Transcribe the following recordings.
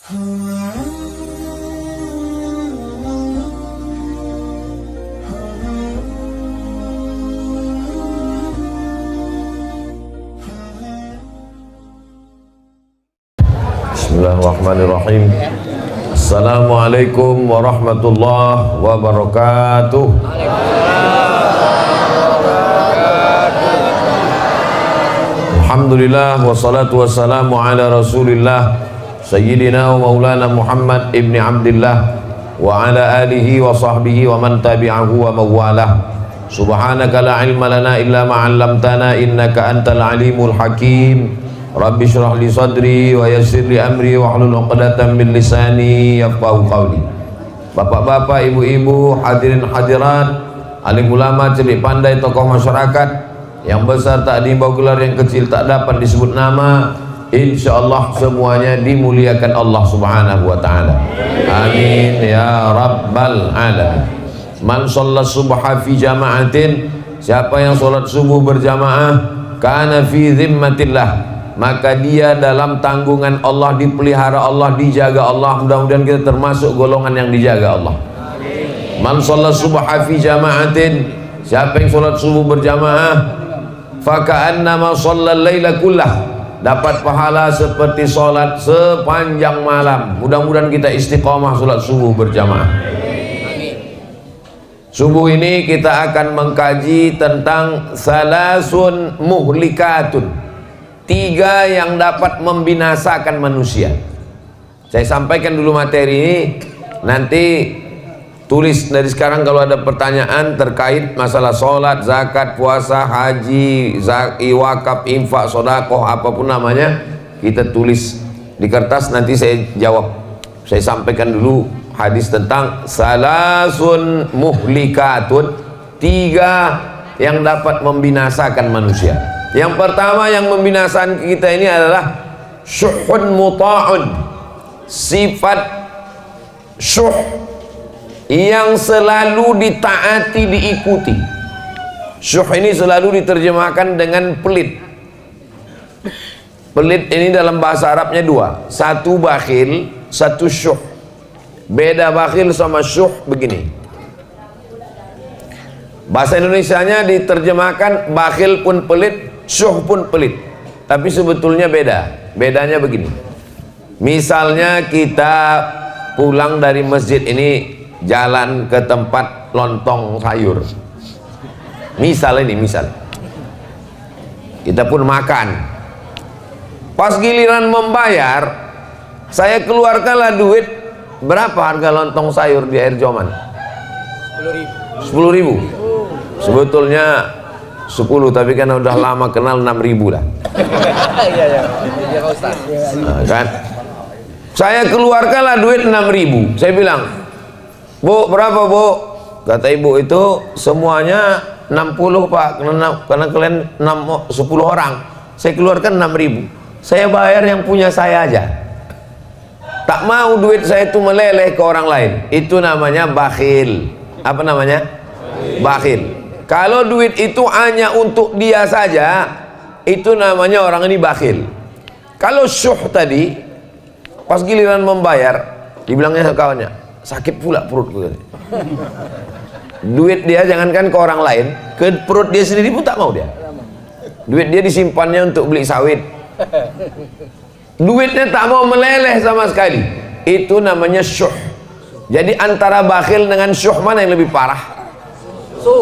Bismillahirrahmanirrahim. Assalamualaikum warahmatullahi wabarakatuh. Alhamdulillah wassalatu wassalamu ala Rasulillah Sayyidina wa maulana Muhammad ibni Abdillah wa ala alihi wa sahbihi wa man tabi'ahu wa mawalah. Subhanaka la ilma lana illa ma 'allamtana innaka antal alimul hakim. Rabbi syrah li sadri wa yassir li amri wa hlul 'uqdatam min lisani yafqahu qawli. Bapak-bapak, ibu-ibu, hadirin hadirat, alim ulama, cerdik pandai, tokoh masyarakat, yang besar tak diimbau gelar, yang kecil tak dapat disebut nama, insyaallah semuanya dimuliakan Allah Subhanahu wa taala. Amin ya rabbal alamin. Man shalla subha fi jama'atin, siapa yang salat subuh berjamaah, kana fi zimmatillah, maka dia dalam tanggungan Allah, dipelihara Allah, dijaga Allah. Mudah-mudahan kita termasuk golongan yang dijaga Allah. Amin. Man shalla subha fi jama'atin, siapa yang salat subuh berjamaah, faka'annama shallal laila kullah, dapat pahala seperti sholat sepanjang malam. Mudah-mudahan kita istiqomah sholat subuh berjamaah. Subuh ini kita akan mengkaji tentang salasun muhlikatun, 3 yang dapat membinasakan manusia. Saya sampaikan dulu materi ini, nanti tulis dari sekarang kalau ada pertanyaan terkait masalah sholat, zakat, puasa, haji, wakaf, infak, sodakoh, apapun namanya, kita tulis di kertas, nanti saya jawab. Saya sampaikan dulu hadis tentang salasun muhlikatun, 3 yang dapat membinasakan manusia. Yang pertama yang membinasakan kita ini adalah syuhun muta'un, sifat syuh yang selalu ditaati, diikuti. Syuh ini selalu diterjemahkan dengan pelit. Pelit ini dalam bahasa Arabnya 2, satu bakhil, satu syuh. Beda bakhil sama syuh begini. Bahasa Indonesianya diterjemahkan bakhil pun pelit, syuh pun pelit, tapi sebetulnya beda. Bedanya begini, misalnya kita pulang dari masjid ini, jalan ke tempat lontong sayur, misal kita pun makan, pas giliran membayar, saya keluarkanlah duit. Berapa harga lontong sayur di Air Joman? 10.000. Sebetulnya 10, tapi kan udah lama kenal 6.000 lah. Nah, kan? Saya keluarkanlah duit 6.000. Saya bilang, Bu, berapa Bu? Kata ibu, itu semuanya 60 Pak, karena kalian 10 orang. Saya keluarkan 6.000. Saya bayar yang punya saya aja. Tak mau duit saya itu meleleh ke orang lain. Itu namanya bakhil. Apa namanya? Bakhil. Kalau duit itu hanya untuk dia saja, itu namanya orang ini bakhil. Kalau syuh tadi, pas giliran membayar, dibilangnya kawannya, sakit pula perutku. Duit dia jangankan ke orang lain, ke perut dia sendiri pun tak mau dia. Duit dia disimpannya untuk beli sawit. Duitnya tak mau meleleh sama sekali. Itu namanya syuh. Jadi antara bakhil dengan syuh mana yang lebih parah?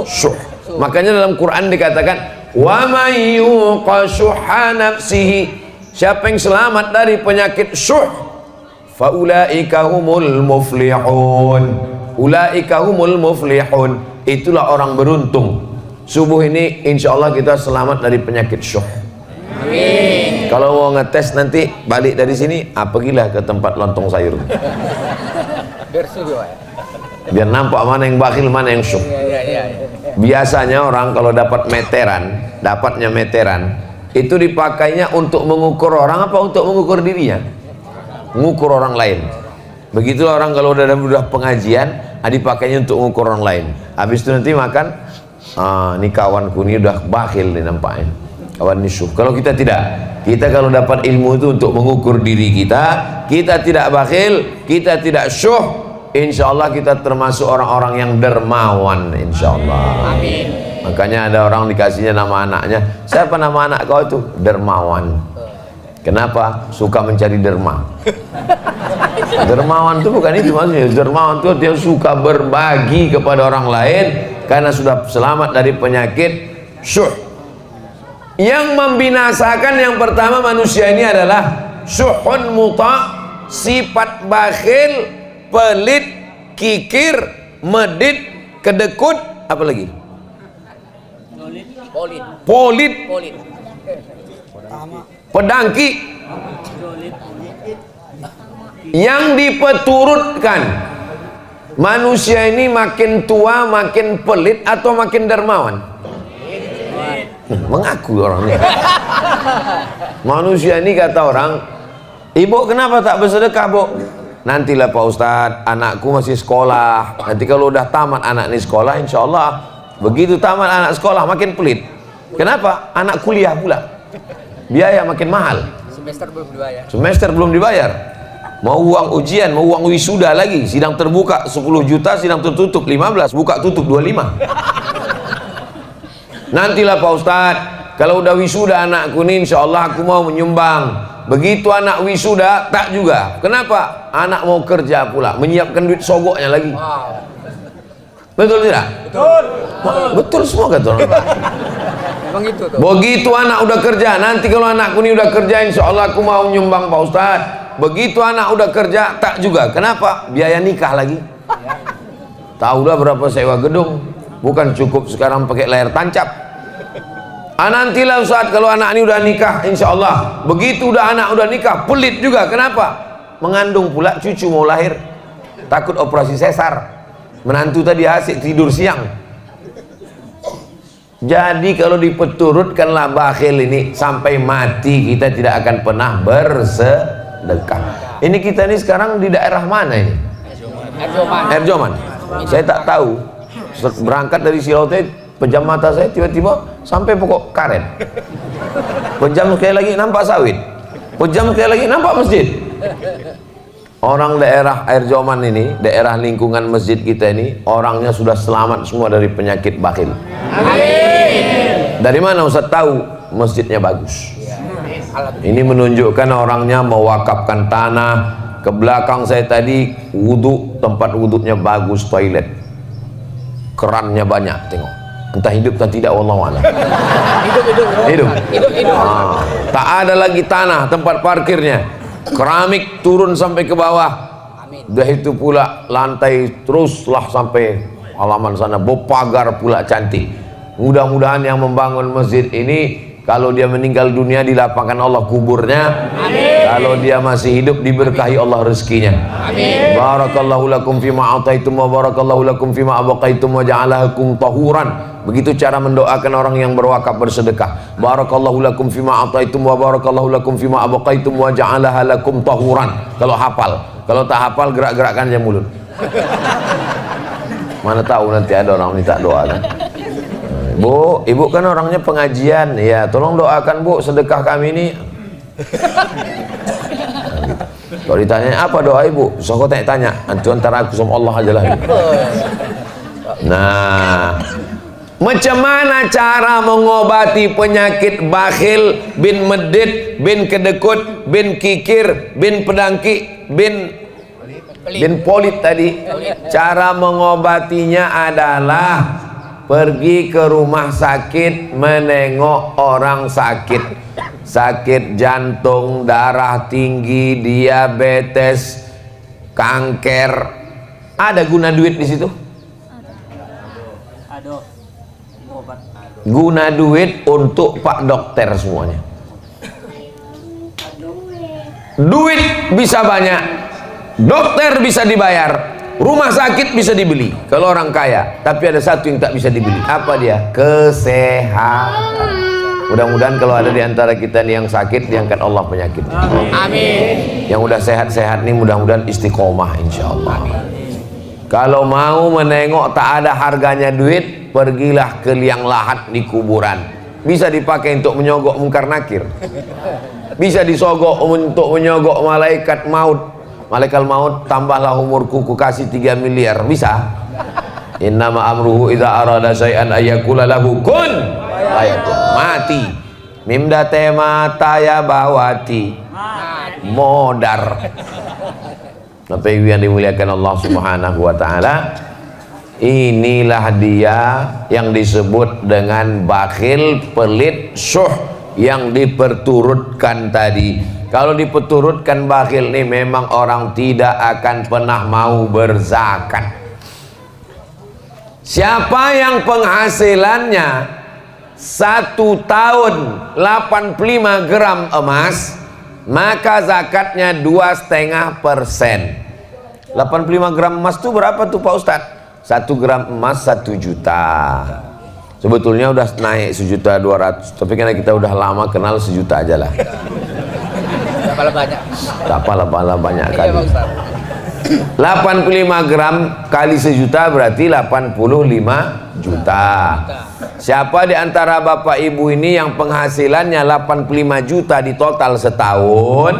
Syuh. Makanya dalam Quran dikatakan, wa may yuqa syuhha nafsihi, siapa yang selamat dari penyakit syuh, faulaika humul muflihun. Ulaika humul muflihun, itulah orang beruntung. Subuh ini insyaallah kita selamat dari penyakit syuh. Amin. Kalau mau ngetes nanti balik dari sini, pergilah ke tempat lontong sayur. Biar nampak mana yang bakhil, mana yang syuh. Biasanya orang kalau dapat meteran, dapatnya meteran, itu dipakainya untuk mengukur orang apa untuk mengukur dirinya? Mengukur orang lain. Begitulah orang kalau udah pengajian, dipakainya untuk mengukur orang lain. Habis itu nanti makan, ini kawanku ini udah bakhil nih nampaknya. Kawan ini syuh. Kalau kita tidak, Kita kalau dapat ilmu itu untuk mengukur diri kita tidak bakhil, kita tidak syuh, insya Allah kita termasuk orang-orang yang dermawan, insya Allah. Amin. Makanya ada orang dikasihnya nama anaknya, siapa nama anak kau itu? Dermawan. Kenapa? Suka mencari derma. Dermawan itu bukan itu maksudnya. Dermawan itu dia suka berbagi kepada orang lain karena sudah selamat dari penyakit syuh. Yang membinasakan yang pertama manusia ini adalah syuhun muta, sifat bakhil, pelit, kikir, medit, kedekut, apa lagi? Polit, pedangki. Yang dipeturutkan manusia ini makin tua makin pelit atau makin dermawan? Mengaku orang ini. Manusia ini kata orang, ibu kenapa tak bersedekah bu? Nantilah Pak Ustadz, anakku masih sekolah. Nanti kalau udah tamat anak ini sekolah, insya Allah begitu tamat anak sekolah makin pelit. Kenapa? Anak kuliah pula, biaya makin mahal. Semester belum dibayar. Mau uang ujian, mau uang wisuda lagi. Sidang terbuka 10 juta, sidang tertutup 15, buka tutup 25. Nantilah Pak Ustadz, kalau udah wisuda anakku ini insya Allah aku mau menyumbang. Begitu anak wisuda tak juga. Kenapa? Anak mau kerja pula, menyiapkan duit sogoknya lagi. Betul tidak? Betul. Betul semua kata orang. Memang itu tuh. Begitu anak udah kerja, nanti kalau anakku ini udah kerja insya Allah aku mau menyumbang Pak Ustadz. Begitu anak udah kerja tak juga. Kenapa? Biaya nikah lagi. Tahulah berapa sewa gedung. Bukan cukup sekarang pakai layar tancap. Nantilah Ustaz kalau anak ini udah nikah insya Allah. Begitu udah anak udah nikah pelit juga. Kenapa? Mengandung pula cucu mau lahir, takut operasi sesar. Menantu tadi asik tidur siang. Jadi kalau dipeturutkanlah bakhil ini sampai mati kita tidak akan pernah bersedekah. Ini kita ini sekarang di daerah mana ini? Erjoman. Saya tak tahu. Berangkat dari Silaute, pejam mata saya tiba-tiba sampai pokok karet. Pejam sekali lagi nampak sawit. Pejam sekali lagi nampak masjid. Orang daerah Erjoman ini, daerah lingkungan masjid kita ini, orangnya sudah selamat semua dari penyakit bakhil. Amin. Dari mana Ustaz tahu? Masjidnya bagus. Ini menunjukkan orangnya mewakafkan tanah. Ke belakang saya tadi wudhu, tempat wudhunya bagus, toilet, kerannya banyak, tengok. Entah hidup atau tidak, wallahu a'lam. Hidup. Tak ada lagi tanah tempat parkirnya, keramik turun sampai ke bawah. Udah itu pula lantai teruslah sampai halaman sana, pagar pula cantik. Mudah-mudahan yang membangun masjid ini kalau dia meninggal dunia dilapangkan Allah kuburnya. Amin. Kalau dia masih hidup diberkahi Allah rezekinya. Amin. Barakallahu lakum fima ataitum wa barakallahu lakum fima abaqaitum wa ja'alakum tahuran. Begitu cara mendoakan orang yang berwakaf bersedekah. Barakallahu lakum fima ataitum wa barakallahu lakum fima abaqaitum wa ja'alaha lakum tahuran. Kalau hafal. Kalau tak hafal gerak-gerakkan aja mulut. Mana tahu nanti ada orang minta doa kan. Bu, ibu kan orangnya pengajian, ya tolong doakan bu sedekah kami ini. Kalau ditanya apa doa ibu, so aku tanya, antu antara aku sama Allah aja lah. Nah, macam mana cara mengobati penyakit bakhil, bin medit, bin kedekut, bin kikir, bin pedangki, bin polit tadi? Cara mengobatinya adalah pergi ke rumah sakit, menengok orang sakit jantung, darah tinggi, diabetes, kanker. Ada guna duit di situ? Ada. Guna duit untuk Pak Dokter semuanya. Duit bisa banyak, dokter bisa dibayar, rumah sakit bisa dibeli kalau orang kaya, tapi ada satu yang tak bisa dibeli. Apa dia? Kesehatan. Mudah-mudahan kalau ada di antara kita nih yang sakit, diangkat Allah penyakitnya. Amin. Yang udah sehat-sehat nih mudah-mudahan istiqomah insyaallah. Kalau mau menengok tak ada harganya duit, pergilah ke liang lahat di kuburan. Bisa dipakai untuk menyogok mungkar nakir. bisa disogok untuk menyogok malaikat maut. Malaikat maut, tambahlah umurku, ku kasih 3 miliar, bisa? Innama amruhu idza arada syai'an ayyakula lahu kun fayakun. Mati. Mimda mata ya bawati modar. Bapak Ibu yang dimuliakan Allah Subhanahu wa taala, inilah dia yang disebut dengan bakhil, pelit, syuh yang diperturutkan tadi. Kalau diperturutkan bakhil ini memang orang tidak akan pernah mau berzakat. Siapa yang penghasilannya 1 tahun 85 gram emas, maka zakatnya 2,5%. 85 gram emas itu berapa tuh Pak Ustadz? 1 gram emas 1 juta. Sebetulnya udah naik 1.200.000, tapi karena kita udah lama kenal 1 juta aja lah. Tak apalah banyak kali. 85 gram kali 1 juta berarti 85 juta. Siapa di antara bapak ibu ini yang penghasilannya 85 juta di total setahun,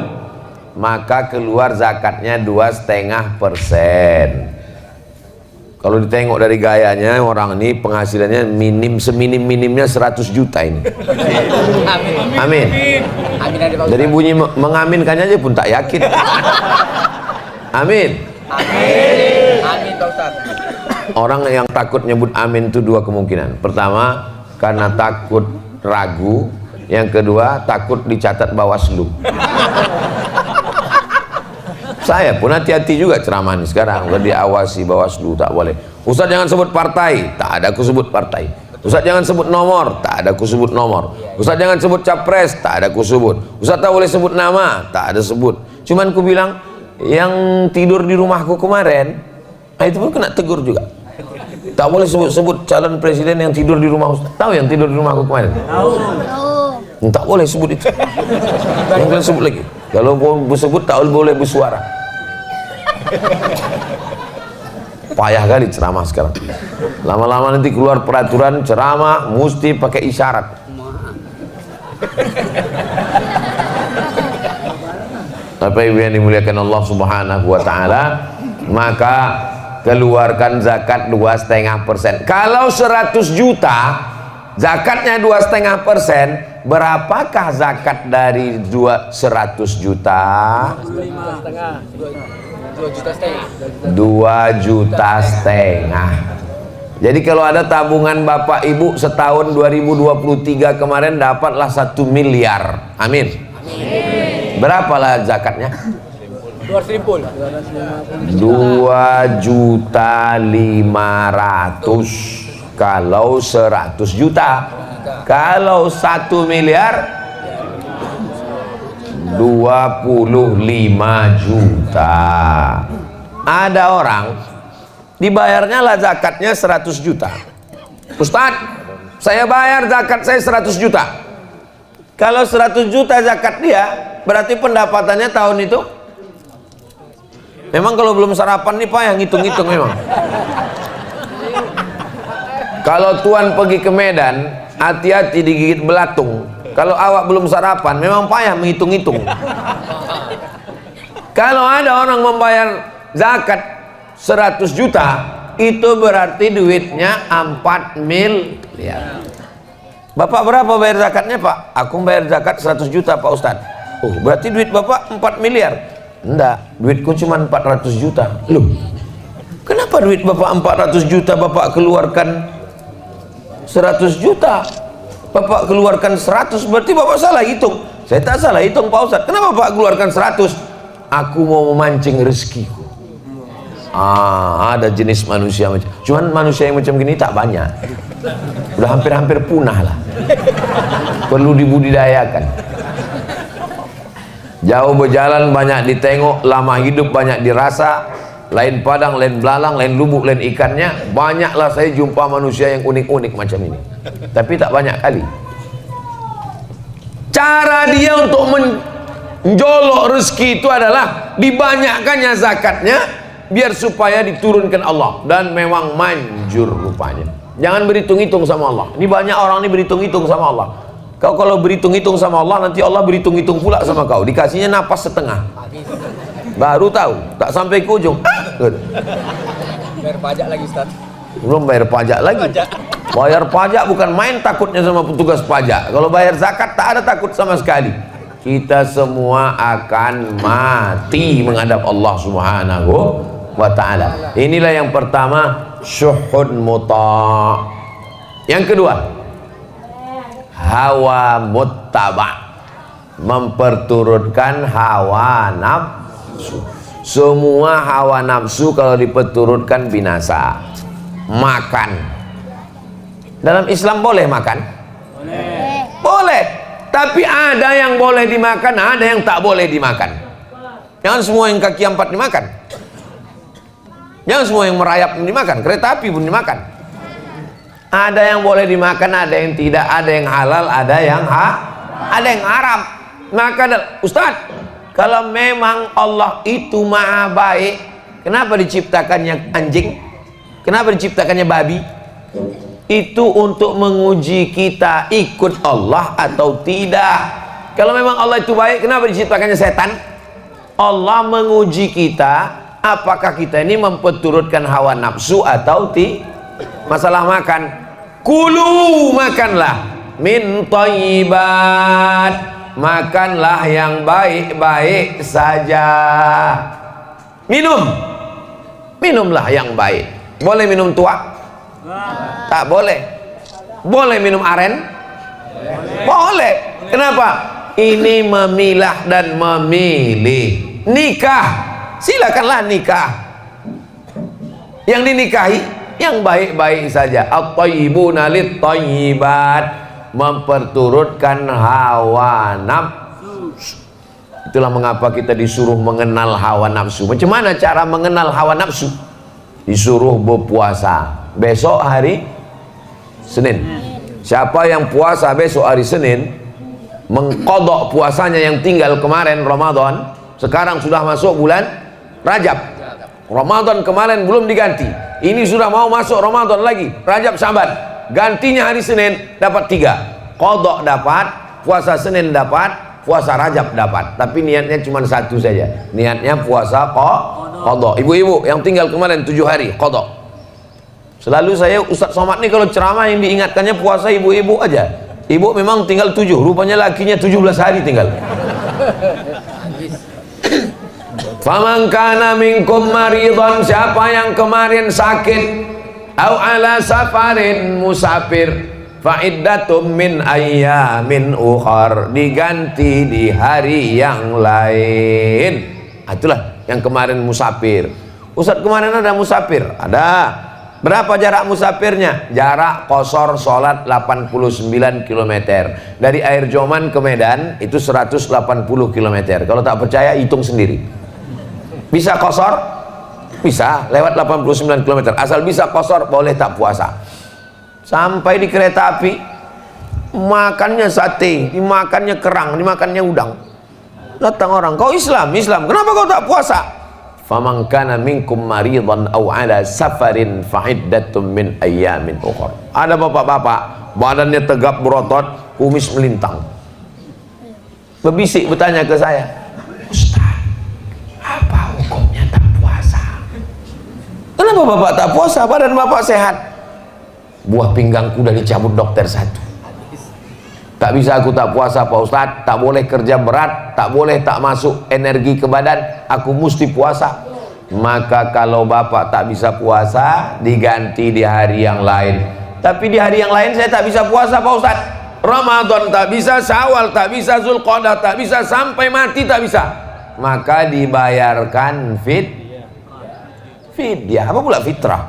maka keluar zakatnya 2,5%. Kalau ditengok dari gayanya, orang ini penghasilannya seminim-minimnya 100 juta ini. Amin. Dari bunyi mengaminkannya aja pun tak yakin. Amin. Amin Pak Ustadz. Orang yang takut nyebut amin itu 2 kemungkinan. Pertama, karena takut ragu. Yang kedua, takut dicatat Bawaslu. Saya pun hati-hati juga ceramah ini sekarang. Udah diawasi Bawaslu, tak boleh. Ustaz jangan sebut partai, tak ada aku sebut partai. Ustaz jangan sebut nomor, tak ada aku sebut nomor. Ustaz jangan sebut capres, tak ada aku sebut. Ustaz tak boleh sebut nama, tak ada sebut. Cuman ku bilang, yang tidur di rumahku kemarin, itu pun kena tegur juga. Tak boleh sebut calon presiden yang tidur di rumah Ustaz. Tahu yang tidur di rumahku kemarin? Tahu. Tak boleh sebut itu. Yang kalian sebut lagi. Kalau mau sebut tak boleh bersuara. Payah kali ceramah sekarang. Lama-lama nanti keluar peraturan ceramah mesti pakai isyarat. Bapak Ibu yang dimuliakan Allah Subhanahu wa taala, maka keluarkan zakat 2,5%. Kalau 100 juta zakatnya 2,5%, berapakah zakat dari 100 juta? 2,5 juta. Jadi kalau ada tabungan Bapak Ibu setahun 2023 kemarin dapatlah 1 miliar. Amin. Berapalah zakatnya? 2.500.000 kalau 100 juta. Kalau 1 miliar 25 juta. Ada orang dibayarnya lah zakatnya 100 juta. Ustadz, saya bayar zakat saya 100 juta. Kalau 100 juta zakat dia, berarti pendapatannya tahun itu, memang kalau belum sarapan nih Pak yang ngitung-ngitung memang. Kalau tuan pergi ke Medan, hati-hati digigit belatung. Kalau awak belum sarapan, memang payah menghitung-hitung. Kalau ada orang membayar zakat 100 juta, itu berarti duitnya 4 miliar. Bapak berapa bayar zakatnya Pak? Aku bayar zakat 100 juta Pak Ustadz. Oh, berarti duit Bapak 4 miliar. Enggak, duitku cuma 400 juta. Loh, kenapa duit Bapak 400 juta Bapak keluarkan 100 juta? Bapak keluarkan 100, berarti Bapak salah hitung. Saya tak salah hitung Pak Ustadz. Kenapa Bapak keluarkan 100? Aku mau memancing rezekiku. Ada jenis manusia macam, cuman manusia yang macam gini tak banyak. Udah hampir-hampir punah lah. Perlu dibudidayakan. Jauh berjalan banyak ditengok, lama hidup banyak dirasa. Lain padang, lain belalang, lain lubuk, lain ikannya. Banyaklah saya jumpa manusia yang unik-unik macam ini, tapi tak banyak kali. Cara dia untuk menjolok rezeki itu adalah dibanyakkannya zakatnya, biar supaya diturunkan Allah. Dan memang manjur rupanya. Jangan berhitung-hitung sama Allah. Ini banyak orang ini berhitung-hitung sama Allah. Kau kalau berhitung-hitung sama Allah, nanti Allah berhitung-hitung pula sama kau. Dikasihnya napas setengah. Baru tahu, tak sampai ke ujung. Bayar pajak lagi, Ustaz. Belum bayar pajak lagi. Bayar pajak bukan main takutnya sama petugas pajak. Kalau bayar zakat tak ada takut sama sekali. Kita semua akan mati menghadap Allah Subhanahu wa ta'ala. Inilah yang pertama, syuhud muta'. Yang kedua, hawa muttaba', memperturutkan hawa nafsu. Semua hawa nafsu kalau diperturutkan binasa. Makan, dalam Islam boleh makan? Boleh. Tapi ada yang boleh dimakan, ada yang tak boleh dimakan. Jangan semua yang kaki 4 dimakan. Jangan semua yang merayap pun dimakan. Kereta api pun dimakan. Ada yang boleh dimakan, ada yang tidak. Ada yang halal, ada yang haram. Maka Ustaz, kalau memang Allah itu maha baik, kenapa diciptakannya anjing? Kenapa diciptakannya babi? Itu untuk menguji kita ikut Allah atau tidak. Kalau memang Allah itu baik, kenapa diciptakannya setan? Allah menguji kita, apakah kita ini memperturutkan hawa nafsu atau tidak. Masalah makan, kulu, makanlah min thayyibat, makanlah yang baik-baik saja. Minumlah yang baik. Boleh minum tua? Tak boleh. Boleh minum aren? Boleh. Kenapa? Ini memilah dan memilih. Nikah, silakanlah nikah. Yang dinikahi yang baik-baik saja. At-thayyibuna lit-thayyibat, memperturutkan hawa nafsu. Itulah mengapa kita disuruh mengenal hawa nafsu. Macam mana cara mengenal hawa nafsu? Disuruh berpuasa besok hari Senin. Siapa yang puasa besok hari Senin, mengqadha puasanya yang tinggal kemarin Ramadan. Sekarang sudah masuk bulan Rajab. Ramadan kemarin belum diganti, ini sudah mau masuk Ramadan lagi, Rajab Syaban. Gantinya hari Senin, dapat 3. Qadha dapat, puasa Senin dapat, puasa Rajab dapat. Tapi niatnya cuma satu saja. Niatnya puasa qadha. Ibu-ibu yang tinggal kemarin 7 hari qadha. Selalu saya Ustaz Somad nih kalau ceramah yang diingatkannya puasa ibu-ibu aja. Ibu memang tinggal 7, rupanya lakinya 17 hari tinggal. Faman kana minkum maridhan, siapa yang kemarin sakit, au ala safarin, musafir, fa iddatum min ayyamin ukhar, diganti di hari yang lain. Itulah yang kemarin musafir. Ustaz kemarin ada musafir? Ada. Berapa jarak musafirnya? Jarak qashar sholat 89 km. Dari Air Joman ke Medan itu 180 km. Kalau tak percaya hitung sendiri. Bisa qashar? Bisa, lewat 89 km. Asal bisa qashar boleh tak puasa. Sampai di kereta api, makannya sate, dimakannya kerang, dimakannya udang. Datang orang, kau Islam, kenapa kau tak puasa? Faman kana minkum maridhan aw ala safarin fa iddatum min ayyamin ukhra. Ada bapak-bapak badannya tegap berotot, kumis melintang, berbisik bertanya ke saya, Ustaz, apa hukumnya tak puasa? Kenapa bapak tak puasa? Badan bapak sehat. Buah pinggangku udah dicabut dokter 1. Tak bisa aku tak puasa Pak Ustadz, tak boleh kerja berat, tak boleh tak masuk energi ke badan, aku mesti puasa. Maka kalau bapak tak bisa puasa, diganti di hari yang lain. Tapi di hari yang lain saya tak bisa puasa Pak Ustadz. Ramadan tak bisa, Syawal tak bisa, Zulqa'dah tak bisa, sampai mati tak bisa. Maka dibayarkan fidyah. Apa pula fitrah?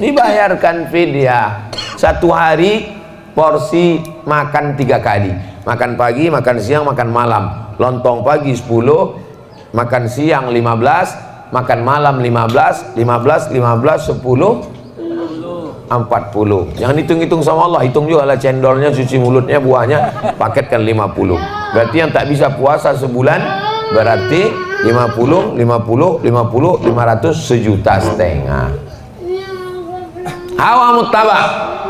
Dibayarkan fidyah. 1 hari porsi makan 3 kali, makan pagi, makan siang, makan malam. Lontong pagi 10, makan siang 15, makan malam 15, 10, 40. Jangan hitung-hitung sama Allah, hitung juga lah cendolnya, cuci mulutnya, buahnya, paketkan 50. Berarti yang tak bisa puasa sebulan berarti 50, 500, 1,5 juta. hawa muttaba.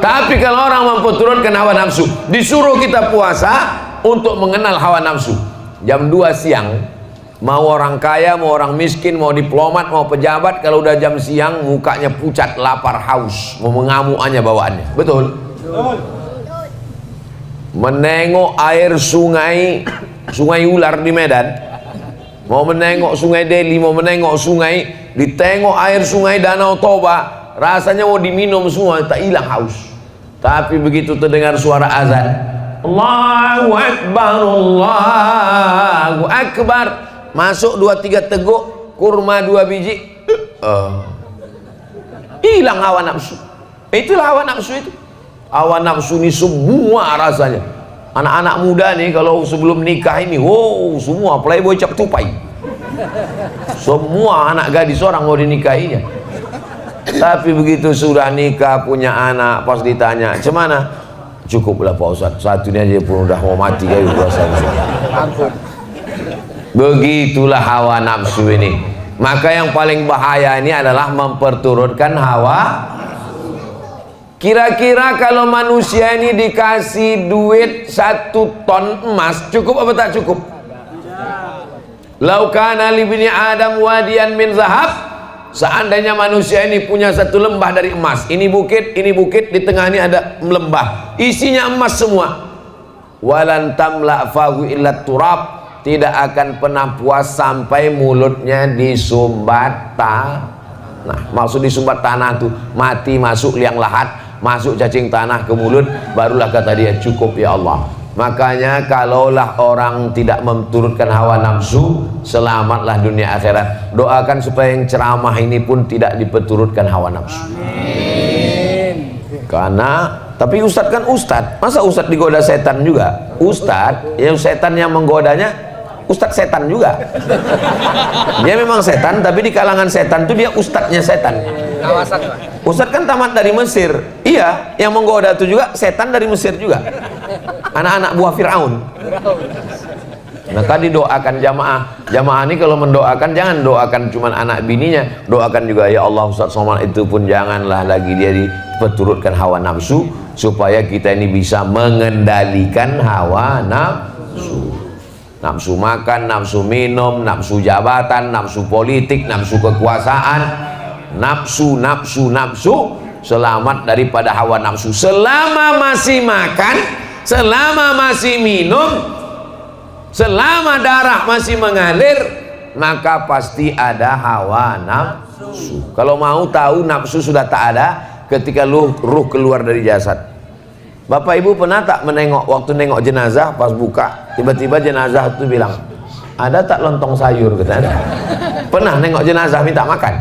Tapi kalau orang memperturutkan hawa nafsu, disuruh kita puasa untuk mengenal hawa nafsu. Jam 2 siang, mau orang kaya, mau orang miskin, mau diplomat, mau pejabat, kalau udah jam siang mukanya pucat, lapar, haus, mau mengamukannya bawaannya. Betul? Menengok air sungai ular di Medan, mau menengok sungai Delhi, mau menengok sungai, ditengok air sungai Danau Toba, rasanya mau diminum semua, tak hilang haus. Tapi begitu terdengar suara azan, Allahu Akbar, Allahu Akbar, masuk 2-3 teguk kurma 2 biji, hilang hawa nafsu. Itulah hawa nafsu itu. Hawa nafsu ini semua rasanya. Anak-anak muda nih kalau sebelum nikah ini, wow, semua playboy cap tupai. Semua anak gadis orang mau dinikahinya. Tapi begitu sudah nikah, punya anak, pas ditanya, "Cemana?" "Cukuplah Pak Ustadz, satu ini aja pun udah mau mati kayak rasanya." Ampun. Begitulah hawa nafsu ini. Maka yang paling bahaya ini adalah memperturutkan hawa. Kira-kira kalau manusia ini dikasih duit 1 ton emas, cukup apa tak cukup? Lau kana li bani Adam wadiyan min zahab, seandainya manusia ini punya 1 lembah dari emas, ini bukit, di tengah ini ada lembah, isinya emas semua, walan tamla fahu illa turab, tidak akan pernah puas sampai mulutnya disumbat tanah. Nah, maksud disumbat tanah tuh mati, masuk liang lahat, masuk cacing tanah ke mulut, barulah kata dia cukup ya Allah. Makanya kalaulah orang tidak memturutkan hawa nafsu, selamatlah dunia akhirat. Doakan supaya yang ceramah ini pun tidak diperturutkan hawa nafsu. Amin. Karena tapi ustadz kan ustadz, masa ustadz digoda setan juga? Ustadz, yang setan yang menggodanya ustadz setan juga. Dia memang setan, tapi di kalangan setan itu dia ustadznya setan. Ustadz kan tamat dari Mesir. Iya, yang menggoda itu juga setan dari Mesir juga. Anak-anak buah Fir'aun. Maka didoakan jamaah ini kalau mendoakan jangan doakan cuma anak bininya, doakan juga ya Allah Ustadz Somad itu pun janganlah lagi dia diperturutkan hawa nafsu, supaya kita ini bisa mengendalikan hawa nafsu. Nafsu makan, nafsu minum, nafsu jabatan, nafsu politik, nafsu kekuasaan, nafsu. Selamat daripada hawa nafsu. Selama masih makan, selama masih minum, selama darah masih mengalir, maka pasti ada hawa nafsu. Kalau mau tahu nafsu sudah tak ada ketika ruh keluar dari jasad. Bapak Ibu pernah tak menengok, waktu nengok jenazah pas buka, tiba-tiba jenazah itu bilang, "Ada tak lontong sayur?" katanya. Pernah nengok jenazah minta makan?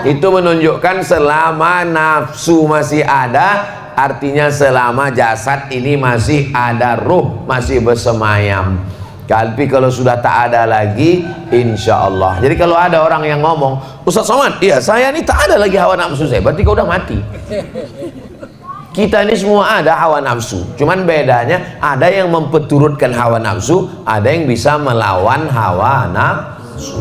Itu menunjukkan selama nafsu masih ada, artinya selama jasad ini masih ada ruh, masih bersemayam. Tapi kalau sudah tak ada lagi, insya Allah. Jadi kalau ada orang yang ngomong, "Ustadz Somad, iya saya ini tak ada lagi hawa nafsu saya," berarti kau udah mati. Kita ini semua ada hawa nafsu, cuman bedanya ada yang memperturutkan hawa nafsu, ada yang bisa melawan hawa nafsu.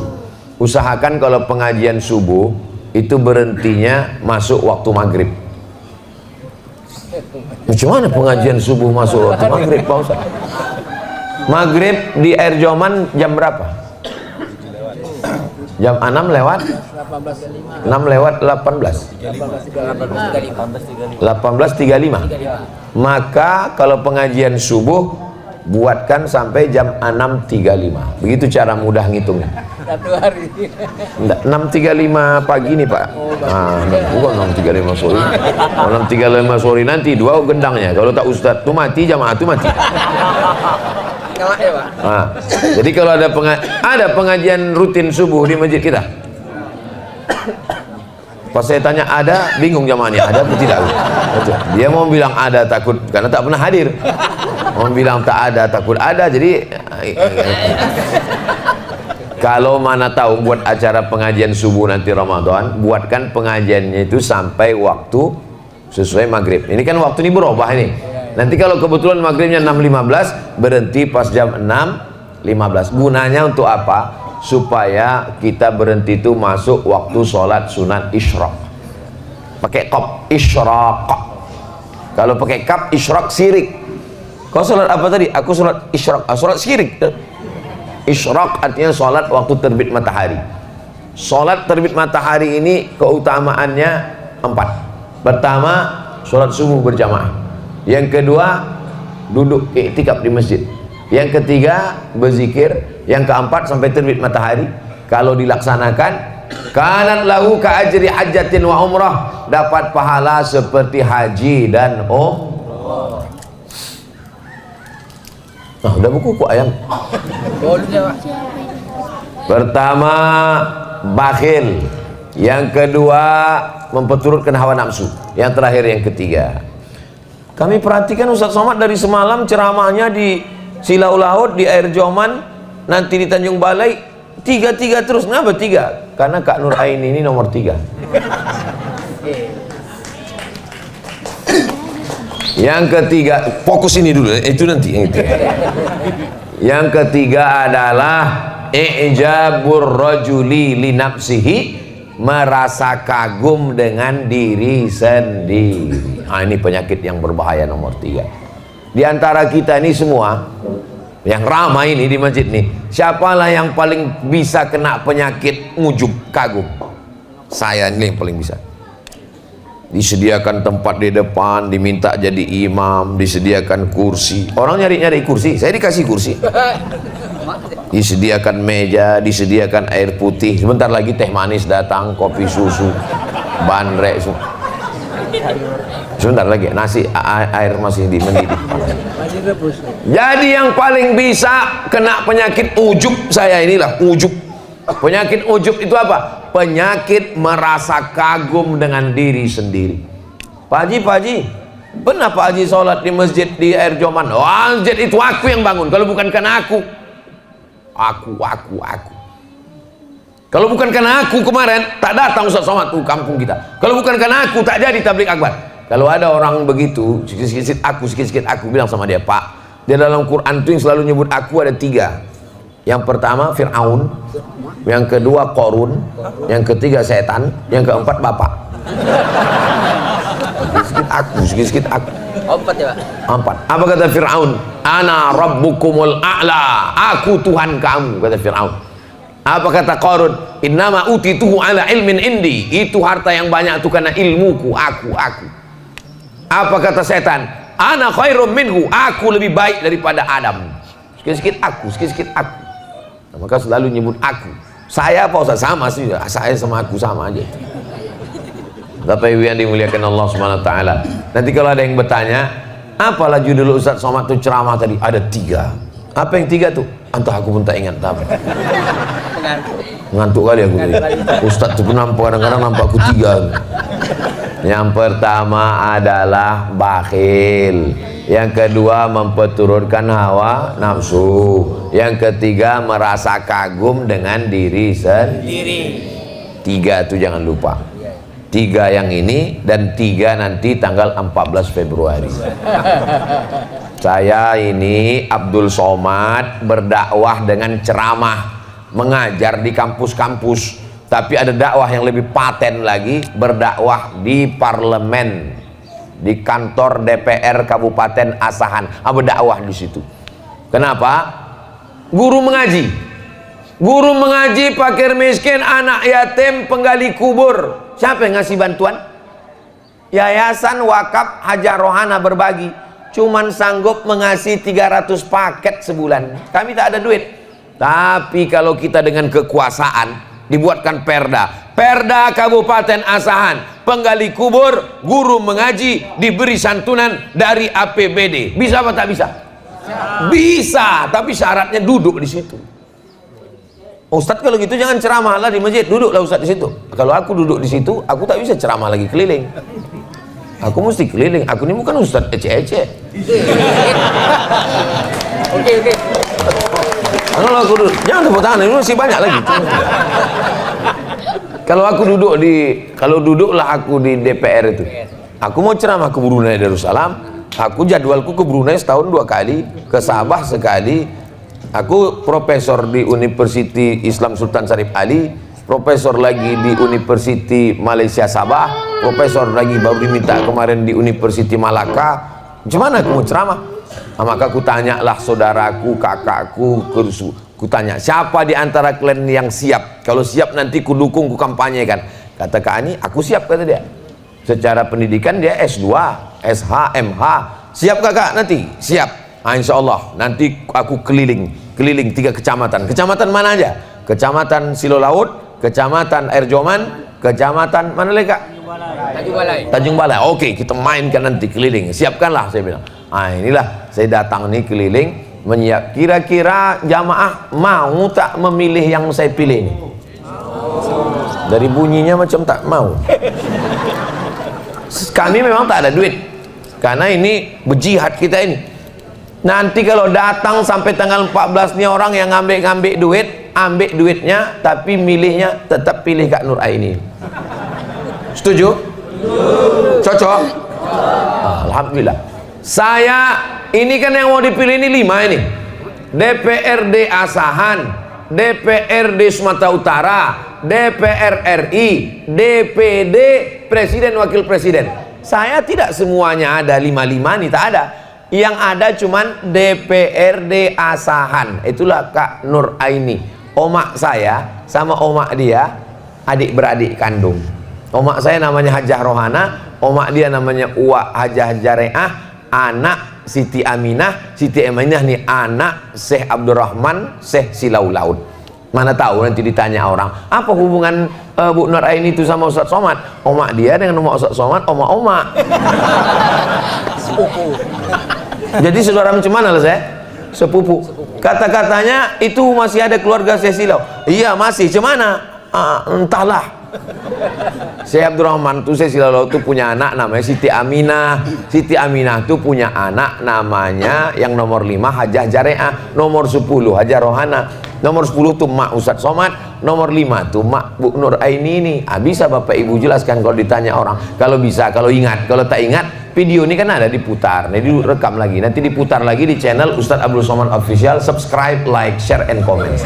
Usahakan kalau pengajian subuh itu berhentinya masuk waktu maghrib. Gimana pengajian subuh masuk waktu maghrib Pak Ustaz? Maghrib di Air Joman jam berapa? Jam 6 lewat 18. 18.35. Maka kalau pengajian subuh buatkan sampai jam 6.35. Begitu cara mudah ngitungnya. 1 hari. 6.35 pagi nih Pak. Bukan 6.35 sore. 6.35 sore nanti 2 gendangnya. Kalau tak ustadz tuh mati, jamaah tuh mati. Kalah ya Pak. Jadi kalau ada pengajian rutin subuh di masjid kita, pas saya tanya ada, bingung jamaahnya ada atau tidak. Dia mau bilang ada takut karena tak pernah hadir, mau bilang tak ada takut ada. Jadi kalau mana tahu buat acara pengajian subuh nanti Ramadan, buatkan pengajiannya itu sampai waktu sesuai maghrib. Ini kan waktu ini berubah ini. Nanti kalau kebetulan maghribnya 6.15, berhenti pas jam 6.15. Gunanya untuk apa? Supaya kita berhenti itu masuk waktu sholat sunat isyraq. pakai qaf, isyraq. Kalau pakai kaf, isyraq syirik. Kau sholat apa tadi? Aku sholat isyraq, sholat syirik. Isyraq artinya sholat waktu terbit matahari. Sholat terbit matahari ini keutamaannya 4. Pertama, sholat subuh berjamaah. Yang kedua, duduk iktikaf di masjid. Yang ketiga, berzikir. Yang keempat, sampai terbit matahari. Kalau dilaksanakan, kanat lahu ka ajri hajjatin wa umrah, dapat pahala seperti haji dan umrah. Nah, udah buku kok ayam. Pertama, bakhil. Yang kedua, memperturutkan hawa nafsu. Yang terakhir, yang ketiga. Kami perhatikan Ustaz Somad dari semalam ceramahnya di Silau Laut, di Air Joman, nanti di Tanjung Balai, 3 terus. Kenapa 3? Karena Kak Nur Aini ini nomor 3. Yang ketiga, fokus ini dulu, itu nanti yang ketiga. Yang ketiga adalah i'jabur rajuli li nafsihi, merasa kagum dengan diri sendiri. Nah, ini penyakit yang berbahaya nomor 3. Di antara kita ini semua yang ramai ini di masjid nih, siapalah yang paling bisa kena penyakit ujub, kagum? Saya ini yang paling bisa. Disediakan tempat di depan, diminta jadi imam, disediakan kursi. Orang nyari-nyari kursi, saya dikasih kursi. Disediakan meja, disediakan air putih. Sebentar lagi teh manis datang, kopi susu, bandrek. Sebentar lagi nasi, air masih mendidih. Jadi yang paling bisa kena penyakit ujub saya inilah, ujub. Penyakit ujub itu apa? Penyakit merasa kagum dengan diri sendiri. Pak Haji, pernah Pak Haji sholat di masjid di Air Joman? Oh, masjid itu aku yang bangun. Kalau bukan karena aku. Kalau bukan karena aku kemarin tak datang Ustaz Somad tuh kampung kita. Kalau bukan karena aku tak jadi tablik akbar. Kalau ada orang begitu, sikit-sikit aku bilang sama dia, Pak, di dalam Quran itu yang selalu nyebut aku ada 3. Yang pertama Fir'aun, yang kedua Qarun, yang ketiga setan, yang keempat bapak. Sikit-sikit aku. 4 ya, Pak? 4. Apa kata Fir'aun? Ana rabbukumul a'la, aku Tuhan kamu, kata Fir'aun. Apa kata Qarun? Innama utituhu ala ilmin indi, itu harta yang banyak itu karena ilmuku, aku. Apa kata setan? Ana khairum minhu, aku lebih baik daripada Adam. Sikit-sikit aku. Nah, maka selalu nyebut aku. Saya apa Ustaz? Sama sih, saya sama aku sama aja. Bapak Ibu yang dimuliakan Allah Subhanahu wa taala. Nanti kalau ada yang bertanya, apalah judul Ustaz Somad itu ceramah tadi? Ada 3. Apa yang 3 tuh? Entah, aku pun tak ingat apa. Ngantuk kali aku tadi. Ustaz itu kadang-kadang nampak aku 3. Yang pertama adalah bakhil. Yang kedua memperturutkan hawa nafsu. Yang ketiga merasa kagum dengan diri sendiri. 3 itu jangan lupa. 3 yang ini dan 3 nanti tanggal 14 Februari. Saya ini Abdul Somad berdakwah dengan ceramah, mengajar di kampus-kampus. Tapi ada dakwah yang lebih paten lagi, berdakwah di parlemen, di kantor DPR Kabupaten Asahan. Berdakwah di situ. Kenapa? Guru mengaji, fakir miskin, anak yatim, penggali kubur. Siapa yang ngasih bantuan? Yayasan Wakaf Hajar Rohana Berbagi. Cuman sanggup mengasih 300 paket sebulan. Kami tak ada duit. Tapi kalau kita dengan kekuasaan, dibuatkan Perda Kabupaten Asahan, penggali kubur, guru mengaji, diberi santunan dari APBD. Bisa apa tak bisa? Bisa, tapi syaratnya duduk di situ. Ustadz kalau gitu jangan ceramah lah di masjid, duduklah Ustadz di situ. Kalau aku duduk di situ, aku tak bisa ceramah lagi keliling. Aku mesti keliling. Aku ini bukan Ustadz ece-ece. Oke. Kalau aku duduk, jangan tepuk tangan, ini masih banyak lagi. Kalau duduklah aku di DPR itu, aku mau ceramah ke Brunei Darussalam, aku jadwalku ke Brunei setahun 2 kali, ke Sabah sekali. Aku profesor di University Islam Sultan Syarif Ali, profesor lagi di University Malaysia Sabah, profesor lagi baru diminta kemarin di University Malaka. Gimana aku mau ceramah? Nah, maka aku tanyalah saudaraku, kakakku, ku tanya, siapa di antara kalian yang siap? Kalau siap nanti ku dukung, ku kampanyekan. Kata Kak Ani, aku siap, kata dia. Secara pendidikan dia S2, SH, MH. Siap kakak nanti? Siap. Nah, insya Allah nanti aku keliling 3 kecamatan. Kecamatan mana aja? Kecamatan Silo Laut, Kecamatan Air Joman, Kecamatan mana lagi Kak? Tanjung Balai. Tanjung Balai. Oke, kita mainkan nanti keliling. Siapkanlah, saya bilang. Nah, inilah saya datang nih keliling menyiap. Kira-kira jamaah mau tak memilih yang saya pilih ini? Dari bunyinya macam tak mau. Kami memang tak ada duit, karena ini berjihad kita ini. Nanti kalau datang sampai tanggal 14 nih orang yang ngambil duit, ambil duitnya, tapi milihnya tetap pilih Kak Nur Aini. Setuju? Cocok? Alhamdulillah. Saya ini kan yang mau dipilih ini 5 ini. DPRD Asahan, DPRD Sumatera Utara, DPR RI, DPD, Presiden Wakil Presiden. Saya tidak semuanya ada 5-5 nih, tak ada. Yang ada cuman DPRD Asahan. Itulah Kak Nur Aini. Omak saya sama omak dia adik beradik kandung. Omak saya namanya Hajah Rohana, omak dia namanya Uwa Hajah Jareah, anak Siti Aminah. Siti Aminah nih anak Syekh Abdurrahman Syekh Silau Laut. Mana tahu nanti ditanya orang, apa hubungan Bu Nur Aini itu sama Ustaz Somad? Omak dia dengan omak Ustaz Somad, omak-omak. Sepupu. Jadi saudara macam mana lah saya? Sepupu. Kata-katanya itu masih ada keluarga Syekh Silau. Iya masih, macam mana? Entahlah. Syekh Abdurrahman itu Syekh Silau itu punya anak namanya Siti Aminah. Siti Aminah itu punya anak namanya yang nomor 5 Hajah Jareah, nomor 10 Hajah Rohana, nomor 10 tuh Mak Ustadz Somad, nomor 5 tuh Mak Bu Nur Aini ini. Bisa Bapak Ibu jelaskan kalau ditanya orang? Kalau bisa, kalau ingat. Kalau tak ingat, video ini kan ada diputar, jadi rekam lagi, nanti diputar lagi di channel Ustadz Abdul Somad Official. Subscribe, like, share, and comment.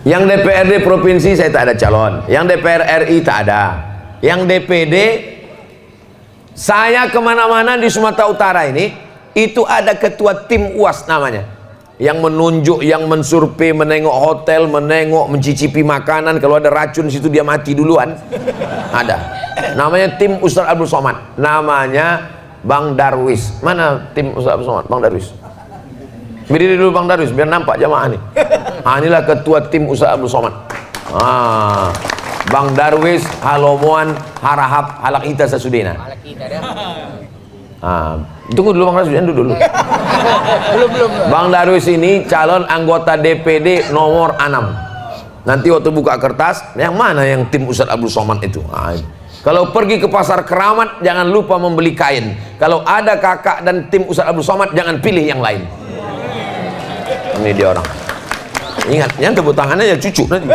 Yang DPRD provinsi saya tak ada calon, yang DPR RI tak ada, yang DPD saya kemana-mana di Sumatera Utara ini itu ada ketua tim UAS namanya, yang menunjuk, yang mensurvei, menengok hotel, menengok, mencicipi makanan. Kalau ada racun situ dia mati duluan. Ada namanya tim Ustadz Abdul Somad, namanya Bang Darwis. Mana tim Ustadz Abdul Somad? Bang Darwis, berdiri dulu Bang Darwis biar nampak jamaah nih. Inilah ketua tim Ustadz Abdul Somad. Bang Darwis Halomoan Harahap Halak Ita Sasudena. Tunggu dulu Bang Darwis, duduk dulu. Belum. Bang Darwis ini calon anggota DPD nomor 6. Nanti waktu buka kertas, yang mana yang tim Ustadz Abdul Somad itu? Kalau pergi ke pasar Keramat, jangan lupa membeli kain. Kalau ada kakak dan tim Ustadz Abdul Somad, jangan pilih yang lain. Ini dia orang. Ingat, yang tepuk tangannya ya cucu nanti.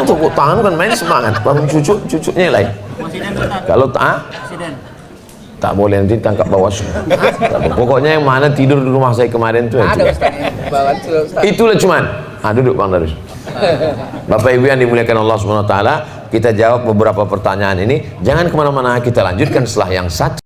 Tepuk tangan kan main semangat. Bang cucunya lain. Kalau tak boleh nanti tangkap Bawaslu. Pokoknya yang mana tidur di rumah saya kemarin tuh. Itulah cuman. Duduk Bang Darwis. Bapak Ibu yang dimuliakan Allah Subhanahu Wa Taala, kita jawab beberapa pertanyaan ini. Jangan kemana-mana, kita lanjutkan setelah yang satu.